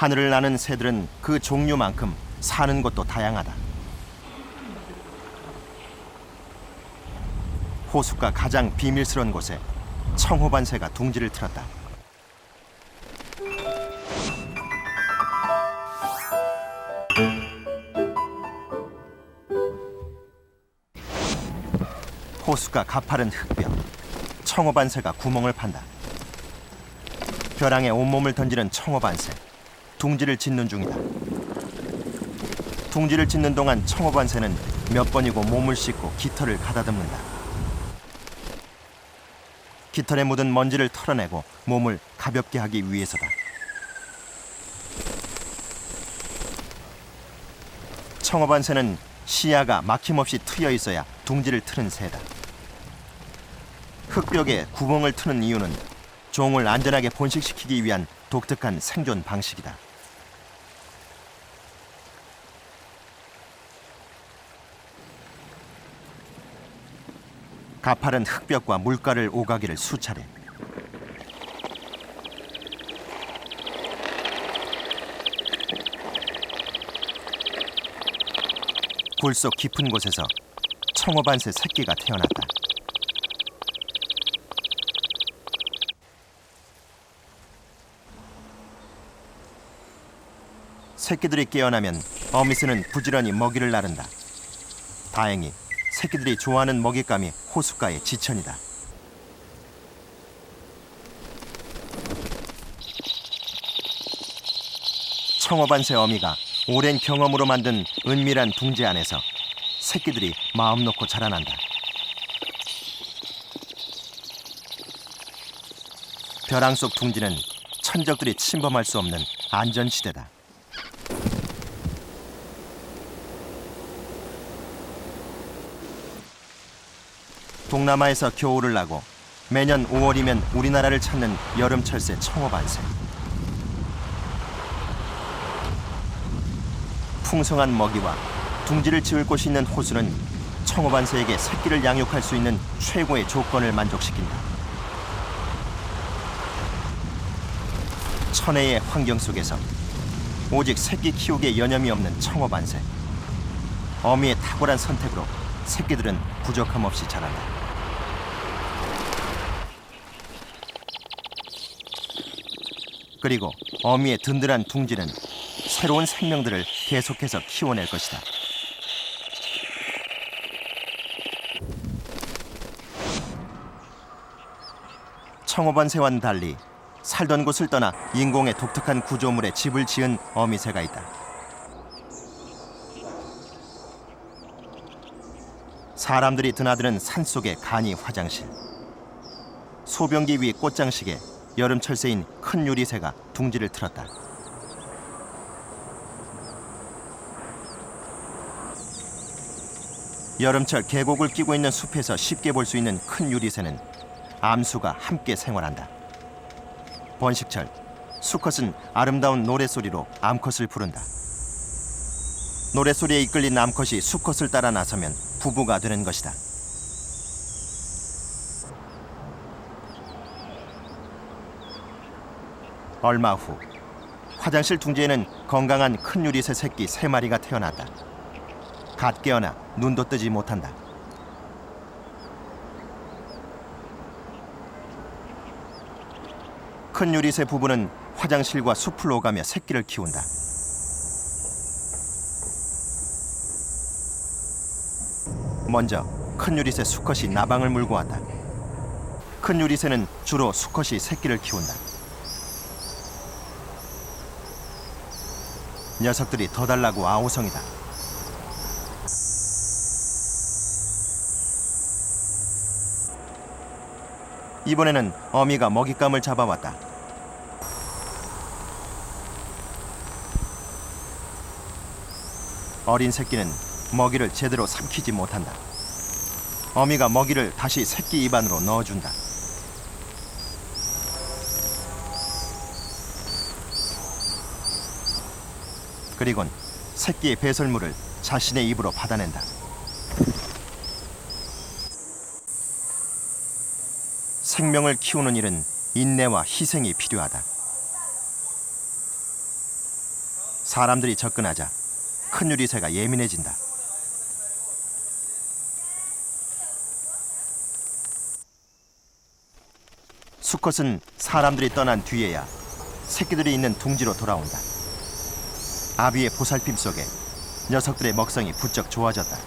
하늘을 나는 새들은 그 종류만큼 사는 곳도 다양하다. 호숫가 가장 비밀스러운 곳에 청호반새가 둥지를 틀었다. 호수가 가파른 흙벽, 청호반새가 구멍을 판다. 벼랑에 온몸을 던지는 청호반새, 둥지를 짓는 중이다. 둥지를 짓는 동안 청호반새는 몇 번이고 몸을 씻고 깃털을 가다듬는다. 깃털에 묻은 먼지를 털어내고 몸을 가볍게 하기 위해서다. 청호반새는 시야가 막힘없이 트여 있어야 둥지를 트는 새다. 흙벽에 구멍을 트는 이유는 종을 안전하게 번식시키기 위한 독특한 생존 방식이다. 가파른 흙벽과 물가를 오가기를 수차례. 굴속 깊은 곳에서 청호반새 새끼가 태어났다. 새끼들이 깨어나면 어미새는 부지런히 먹이를 나른다. 다행히 새끼들이 좋아하는 먹잇감이 호숫가의 지천이다. 청호반새 어미가 오랜 경험으로 만든 은밀한 둥지 안에서 새끼들이 마음 놓고 자라난다. 벼랑 속 둥지는 천적들이 침범할 수 없는 안전지대다. 동남아에서 겨울을 나고 매년 5월이면 우리나라를 찾는 여름철새 청호반새. 풍성한 먹이와 둥지를 지을 곳이 있는 호수는 청호반새에게 새끼를 양육할 수 있는 최고의 조건을 만족시킨다. 천혜의 환경 속에서 오직 새끼 키우기에 여념이 없는 청호반새. 어미의 탁월한 선택으로 새끼들은 부족함 없이 자란다. 그리고 어미의 든든한 둥지는 새로운 생명들을 계속해서 키워낼 것이다. 청호반새와는 달리 살던 곳을 떠나 인공의 독특한 구조물에 집을 지은 어미새가 있다. 사람들이 드나드는 산속의 간이 화장실. 소변기 위 꽃장식에 여름철새인 큰 유리새가 둥지를 틀었다. 여름철 계곡을 끼고 있는 숲에서 쉽게 볼 수 있는 큰 유리새는 암수가 함께 생활한다. 번식철, 수컷은 아름다운 노랫소리로 암컷을 부른다. 노랫소리에 이끌린 암컷이 수컷을 따라 나서면 부부가 되는 것이다. 얼마 후 화장실 둥지에는 건강한 큰 유리새 새끼 3마리가 태어났다. 갓 깨어나 눈도 뜨지 못한다. 큰 유리새 부부는 화장실과 숲을 오가며 새끼를 키운다. 먼저 큰 유리새 수컷이 나방을 물고 왔다. 큰 유리새는 주로 수컷이 새끼를 키운다. 녀석들이 더 달라고 아우성이다. 이번에는 어미가 먹잇감을 잡아왔다. 어린 새끼는 먹이를 제대로 삼키지 못한다. 어미가 먹이를 다시 새끼 입 안으로 넣어준다. 그리곤 새끼의 배설물을 자신의 입으로 받아낸다. 생명을 키우는 일은 인내와 희생이 필요하다. 사람들이 접근하자 큰 유리새가 예민해진다. 수컷은 사람들이 떠난 뒤에야 새끼들이 있는 둥지로 돌아온다. 아비의 보살핌 속에 녀석들의 먹성이 부쩍 좋아졌다.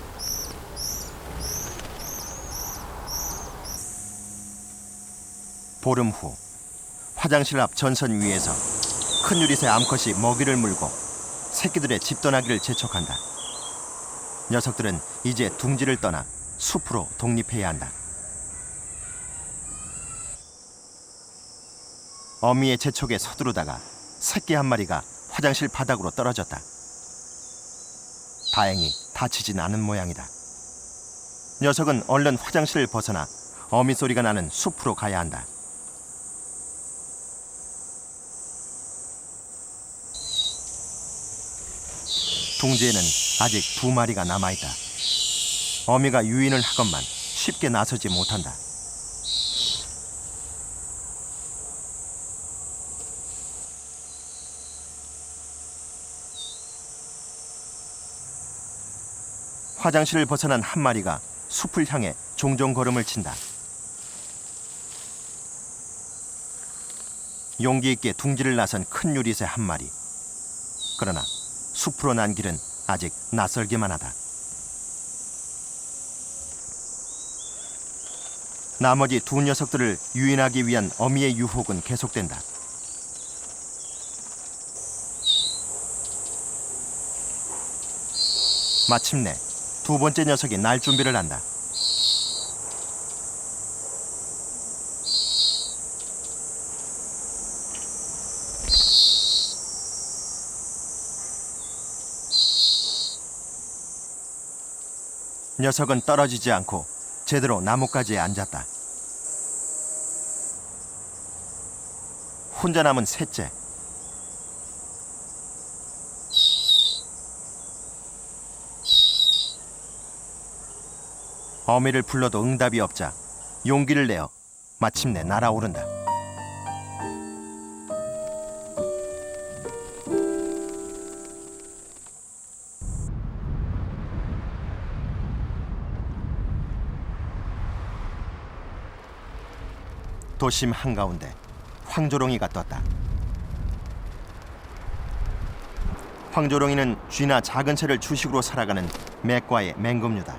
보름 후 화장실 앞 전선 위에서 큰 유리새 암컷이 먹이를 물고 새끼들의 집 떠나기를 재촉한다. 녀석들은 이제 둥지를 떠나 숲으로 독립해야 한다. 어미의 재촉에 서두르다가 새끼 한 마리가 화장실 바닥으로 떨어졌다. 다행히 다치진 않은 모양이다. 녀석은 얼른 화장실을 벗어나 어미 소리가 나는 숲으로 가야 한다. 둥지에는 아직 2마리가 남아있다. 어미가 유인을 하건만 쉽게 나서지 못한다. 화장실을 벗어난 한 마리가 숲을 향해 종종 걸음을 친다. 용기 있게 둥지를 나선 큰 유리새 한 마리. 그러나 숲으로 난 길은 아직 낯설기만 하다. 나머지 2 녀석들을 유인하기 위한 어미의 유혹은 계속된다. 마침내 2번째 녀석이 날 준비를 한다. 녀석은 떨어지지 않고 제대로 나뭇가지에 앉았다. 혼자 남은 셋째. 어미를 불러도 응답이 없자 용기를 내어 마침내 날아오른다. 도심 한가운데 황조롱이가 떴다. 황조롱이는 쥐나 작은 새를 주식으로 살아가는 맥과의 맹금류다.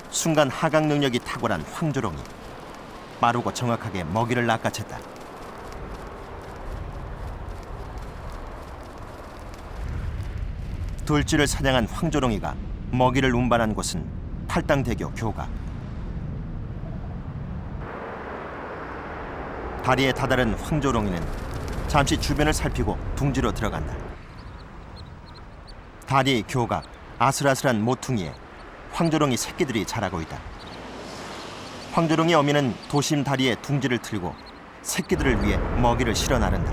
순간 하강 능력이 탁월한 황조롱이 빠르고 정확하게 먹이를 낚아챘다. 돌쥐를 사냥한 황조롱이가 먹이를 운반한 곳은 팔당대교 교가. 다리에 다다른 황조롱이는 잠시 주변을 살피고 둥지로 들어간다. 다리 교각 아슬아슬한 모퉁이에 황조롱이 새끼들이 자라고 있다. 황조롱이 어미는 도심 다리에 둥지를 틀고 새끼들을 위해 먹이를 실어 나른다.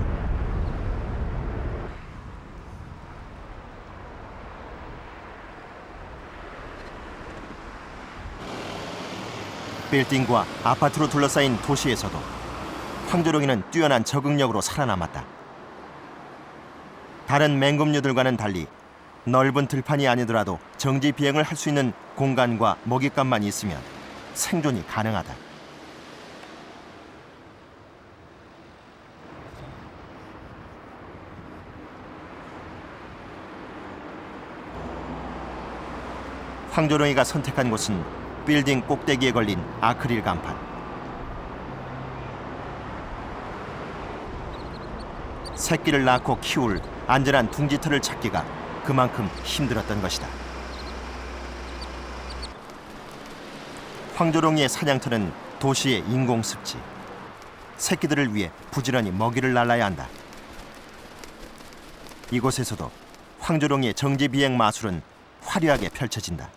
빌딩과 아파트로 둘러싸인 도시에서도 황조롱이는 뛰어난 적응력으로 살아남았다. 다른 맹금류들과는 달리 넓은 들판이 아니더라도 정지 비행을 할 수 있는 공간과 먹잇감만 있으면 생존이 가능하다. 황조롱이가 선택한 곳은 빌딩 꼭대기에 걸린 아크릴 간판. 새끼를 낳고 키울 안전한 둥지터를 찾기가 그만큼 힘들었던 것이다. 황조롱이의 사냥터는 도시의 인공습지. 새끼들을 위해 부지런히 먹이를 날라야 한다. 이곳에서도 황조롱이의 정지비행 마술은 화려하게 펼쳐진다.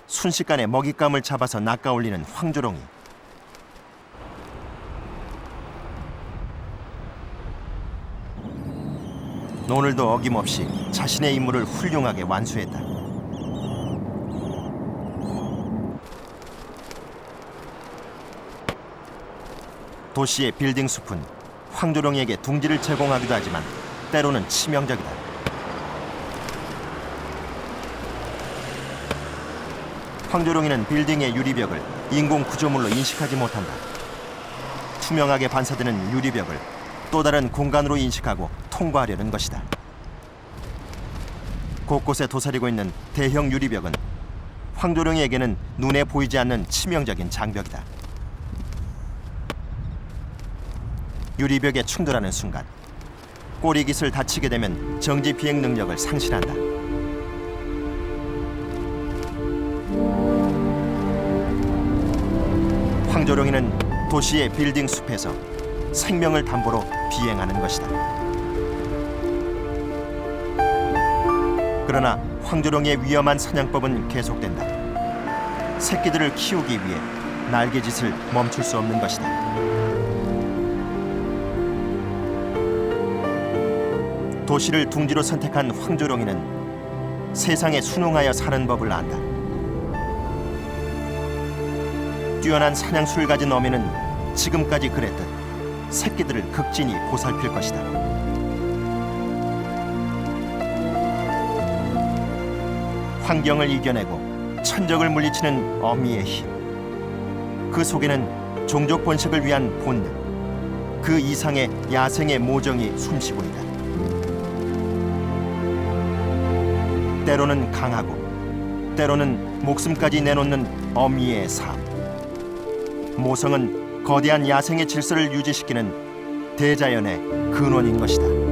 순식간에 먹잇감을 잡아서 낚아올리는 황조롱이. 오늘도 어김없이 자신의 임무를 훌륭하게 완수했다. 도시의 빌딩 숲은 황조롱에게 둥지를 제공하기도 하지만 때로는 치명적이다. 황조롱이는 빌딩의 유리벽을 인공 구조물로 인식하지 못한다. 투명하게 반사되는 유리벽을 또 다른 공간으로 인식하고 통과하려는 것이다. 곳곳에 도사리고 있는 대형 유리벽은 황조롱이에게는 눈에 보이지 않는 치명적인 장벽이다. 유리벽에 충돌하는 순간 꼬리깃을 다치게 되면 정지 비행 능력을 상실한다. 황조롱이는 도시의 빌딩 숲에서 생명을 담보로 비행하는 것이다. 그러나 황조롱의 위험한 사냥법은 계속된다. 새끼들을 키우기 위해 날개짓을 멈출 수 없는 것이다. 도시를 둥지로 선택한 황조롱이는 세상에 순응하여 사는 법을 안다. 뛰어난 사냥수를 가진 어미는 지금까지 그랬듯 새끼들을 극진히 보살필 것이다. 환경을 이겨내고 천적을 물리치는 어미의 힘. 그 속에는 종족 번식을 위한 본능, 그 이상의 야생의 모정이 숨쉬고 있다. 때로는 강하고 때로는 목숨까지 내놓는 어미의 삶. 모성은 거대한 야생의 질서를 유지시키는 대자연의 근원인 것이다.